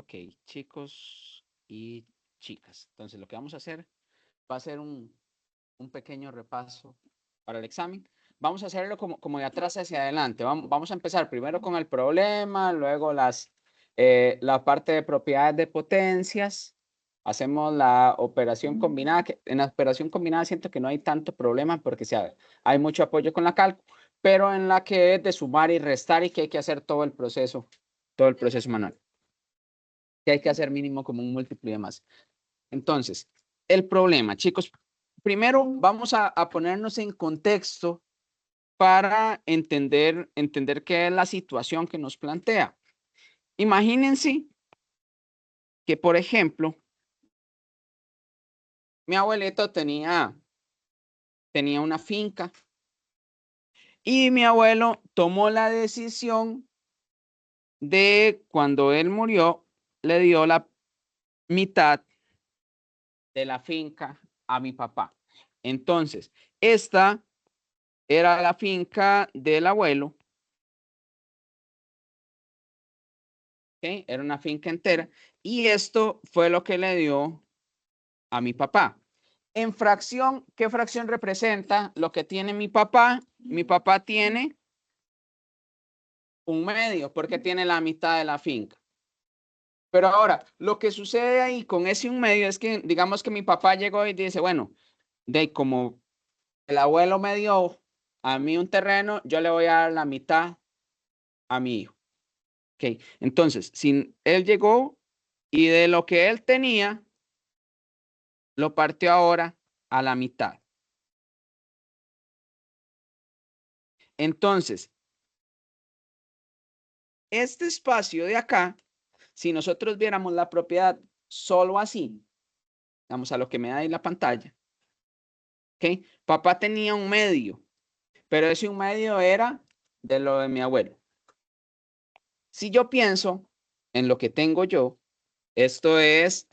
Ok, chicos y chicas. Entonces, lo que vamos a hacer va a ser un pequeño repaso para el examen. Vamos a hacerlo como de atrás hacia adelante. Vamos a empezar primero con el problema, luego la parte de propiedades de potencias. Hacemos la operación combinada. En la operación combinada siento que no hay tanto problema porque hay mucho apoyo con la cálculo, pero en la que es de sumar y restar y que hay que hacer todo el proceso manual, que hay que hacer mínimo como un múltiplo y demás. Entonces, el problema, chicos, primero vamos a ponernos en contexto para entender qué es la situación que nos plantea. Imagínense que, por ejemplo, mi abuelito tenía una finca y mi abuelo tomó la decisión de, cuando él murió, le dio la mitad de la finca a mi papá. Entonces, esta era la finca del abuelo, ¿ok? Era una finca entera, y esto fue lo que le dio a mi papá. En fracción, ¿qué fracción representa lo que tiene mi papá? Mi papá tiene un medio, porque tiene la mitad de la finca. Pero ahora, lo que sucede ahí con ese un medio es que, digamos que mi papá llegó y dice, bueno, de como el abuelo me dio a mí un terreno, yo le voy a dar la mitad a mi hijo. Ok, entonces, si él llegó y de lo que él tenía, lo partió ahora a la mitad. Entonces, este espacio de acá, si nosotros viéramos la propiedad solo así, vamos a lo que me da ahí la pantalla, ¿ok? Papá tenía un medio, pero ese un medio era de lo de mi abuelo. Si yo pienso en lo que tengo yo, esto es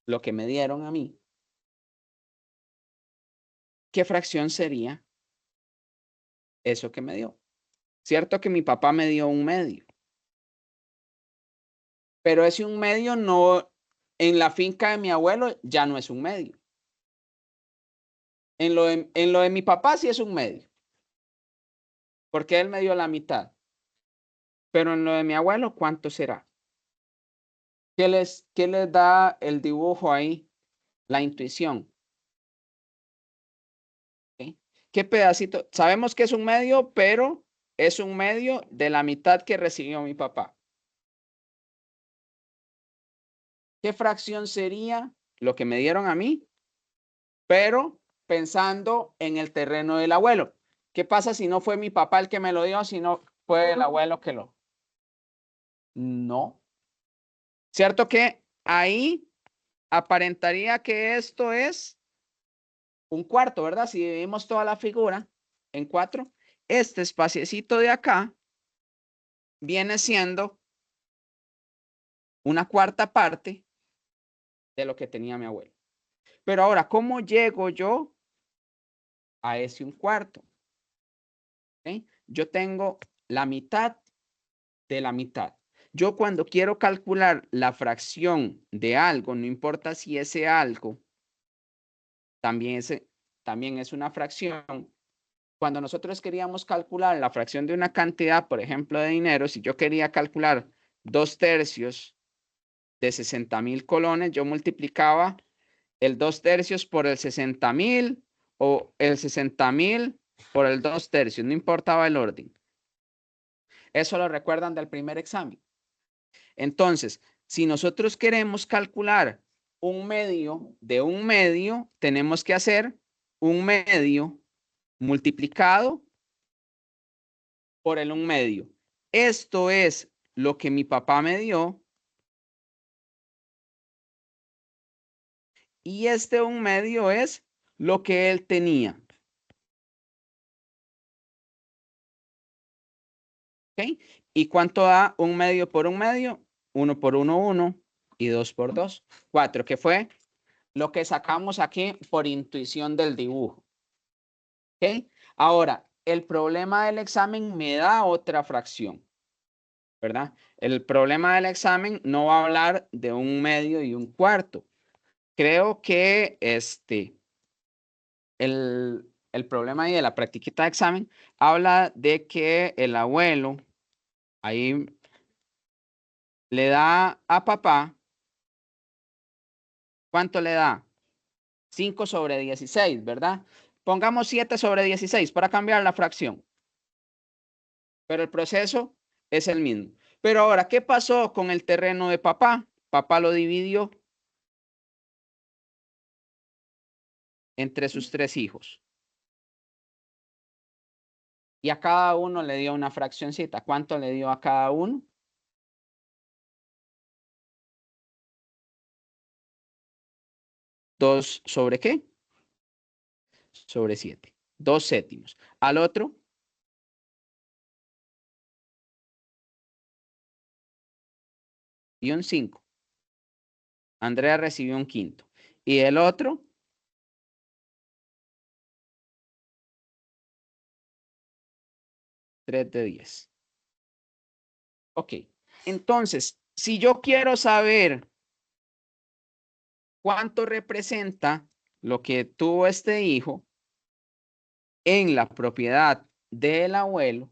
lo que me dieron a mí, ¿qué fracción sería eso que me dio? Cierto que mi papá me dio un medio, pero ese un medio no, en la finca de mi abuelo ya no es un medio. En lo de mi papá sí es un medio, porque él me dio la mitad. Pero en lo de mi abuelo, ¿cuánto será? ¿Qué les da el dibujo ahí? La intuición. ¿Ok? ¿Qué pedacito? Sabemos que es un medio, pero es un medio de la mitad que recibió mi papá. ¿Qué fracción sería lo que me dieron a mí? Pero pensando en el terreno del abuelo. ¿Qué pasa si no fue mi papá el que me lo dio, sino fue el abuelo que lo? No. ¿Cierto que ahí aparentaría que esto es un cuarto, ¿verdad? Si dividimos toda la figura en 4, este espaciecito de acá viene siendo una cuarta parte de lo que tenía mi abuelo. Pero ahora, ¿cómo llego yo a ese un cuarto? ¿Okay? Yo tengo la mitad de la mitad. Yo, cuando quiero calcular la fracción de algo, no importa si ese algo también es una fracción. Cuando nosotros queríamos calcular la fracción de una cantidad, por ejemplo, de dinero, si yo quería calcular 2/3 de 60,000 colones, yo multiplicaba el 2/3 por el 60,000 o el 60,000 por el 2/3, no importaba el orden. Eso lo recuerdan del primer examen. Entonces, si nosotros queremos calcular un medio de un medio, tenemos que hacer un medio multiplicado por el un medio. Esto es lo que mi papá me dio. Y este un medio es lo que él tenía. ¿Ok? ¿Y cuánto da un medio por un medio? 1 por 1, 1. Y 2 por 2, 4. Que fue lo que sacamos aquí por intuición del dibujo. ¿Ok? Ahora, el problema del examen me da otra fracción. ¿verdad? El problema del examen no va a hablar de un medio y un cuarto. Creo que el problema ahí de la practiquita de examen habla de que el abuelo ahí le da a papá, ¿cuánto le da? 5/16, ¿verdad? Pongamos 7/16 para cambiar la fracción, pero el proceso es el mismo. Pero ahora, ¿qué pasó con el terreno de papá? Papá lo dividió entre sus 3 hijos y a cada uno le dio una fraccioncita. ¿Cuánto le dio a cada uno? 2 sobre qué? Sobre 7. 2 séptimos. Al otro, y un 5. Andrea recibió un quinto. Y el otro, 3 de 10. Ok. Entonces, si yo quiero saber cuánto representa lo que tuvo este hijo en la propiedad del abuelo,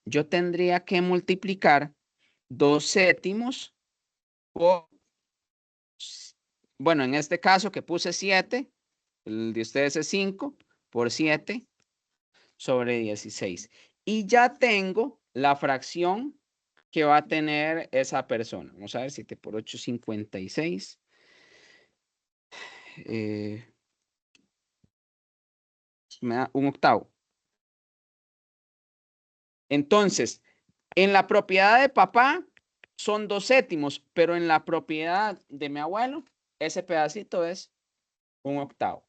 yo tendría que multiplicar 2 séptimos por, bueno, en este caso que puse 7, el de ustedes es 5 por 7 sobre 16. Y ya tengo la fracción que va a tener esa persona. Vamos a ver, 7 por 8, 56. Me da un octavo. Entonces, en la propiedad de papá son 2 séptimos, pero en la propiedad de mi abuelo, ese pedacito es un octavo.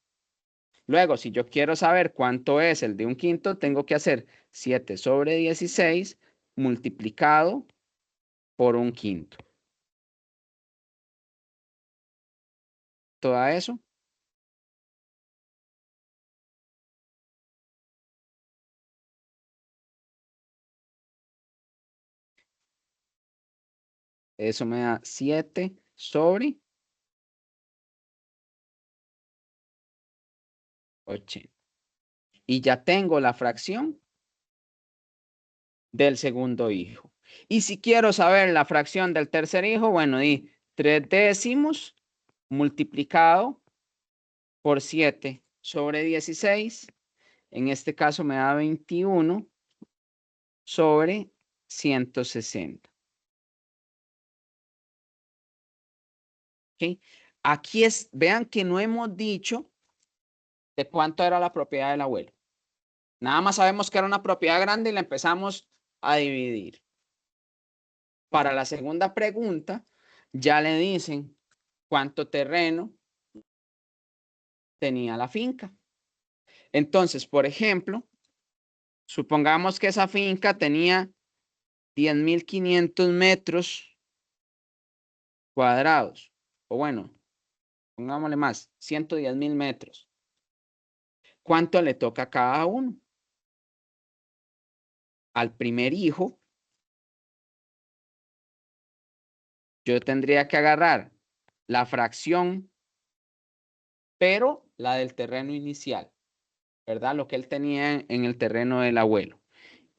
Luego, si yo quiero saber cuánto es el de un quinto, tengo que hacer 7 sobre 16 multiplicado por un quinto. Todo eso. Eso me da 7 sobre 80. Y ya tengo la fracción del segundo hijo. Y si quiero saber la fracción del tercer hijo, bueno, di 3 décimos multiplicado por 7 sobre 16. En este caso me da 21 sobre 160. ¿Ok? Aquí vean que no hemos dicho de cuánto era la propiedad del abuelo. Nada más sabemos que era una propiedad grande y la empezamos a dividir. Para la segunda pregunta, ya le dicen cuánto terreno tenía la finca. Entonces, por ejemplo, supongamos que esa finca tenía 10.500 metros cuadrados. O bueno, pongámosle más, 110.000 metros. ¿Cuánto le toca a cada uno? Al primer hijo, yo tendría que agarrar la fracción, pero la del terreno inicial, ¿verdad? Lo que él tenía en el terreno del abuelo.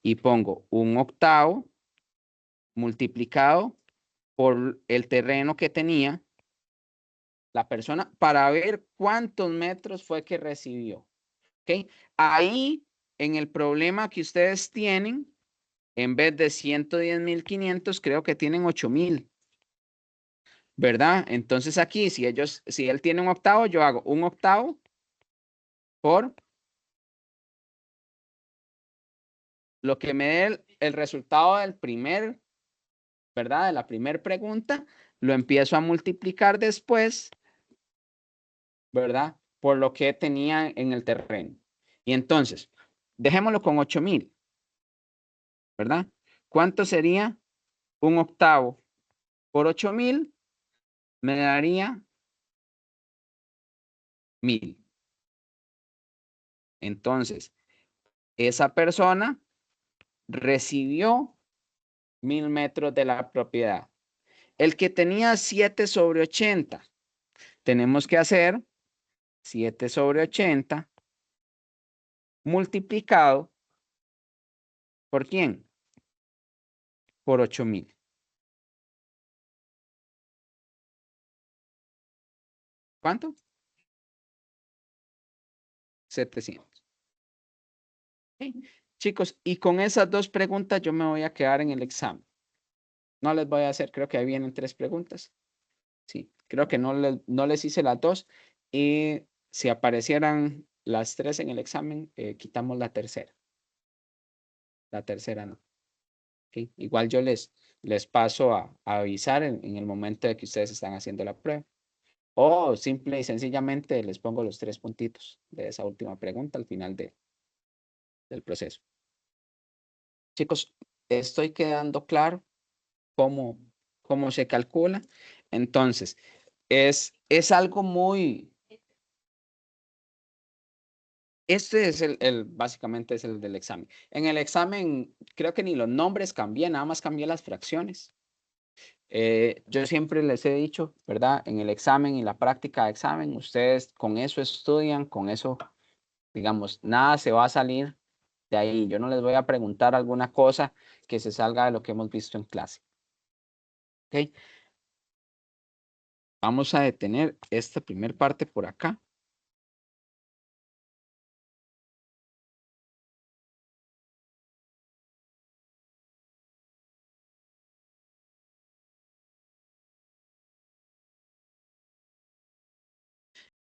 Y pongo un octavo multiplicado por el terreno que tenía la persona para ver cuántos metros fue que recibió. ¿Ok? Ahí, en el problema que ustedes tienen, en vez de 110.500, creo que tienen 8.000, ¿verdad? Entonces aquí, si él tiene un octavo, yo hago un octavo por lo que me dé el resultado del primer, ¿verdad? De la primera pregunta, lo empiezo a multiplicar después, ¿verdad? Por lo que tenía en el terreno. Y entonces, dejémoslo con 8.000, ¿verdad? ¿Cuánto sería un octavo por 8.000? Me daría 1.000. Entonces, esa persona recibió 1000 metros de la propiedad. El que tenía 7 sobre 80, tenemos que hacer 7 sobre 80 multiplicado ¿por quién? Por 8000. ¿Cuánto? 700. Ok. Chicos, y con esas dos preguntas yo me voy a quedar en el examen. No les voy a hacer, creo que ahí vienen 3 preguntas. Sí, creo que no les hice las dos. Y si aparecieran las 3 en el examen, quitamos la tercera. La tercera no. Ok. Igual yo les paso a avisar en el momento de que ustedes están haciendo la prueba. O simple y sencillamente les pongo los 3 puntitos de esa última pregunta al final del proceso. Chicos, estoy quedando claro cómo, cómo se calcula. Entonces, es algo muy, este es básicamente es el del examen. En el examen, creo que ni los nombres cambié, nada más cambié las fracciones. Yo siempre les he dicho, ¿verdad? En el examen y la práctica de examen, ustedes con eso estudian, con eso, digamos, nada se va a salir de ahí. Yo no les voy a preguntar alguna cosa que se salga de lo que hemos visto en clase. ¿Ok? Vamos a detener esta primera parte por acá.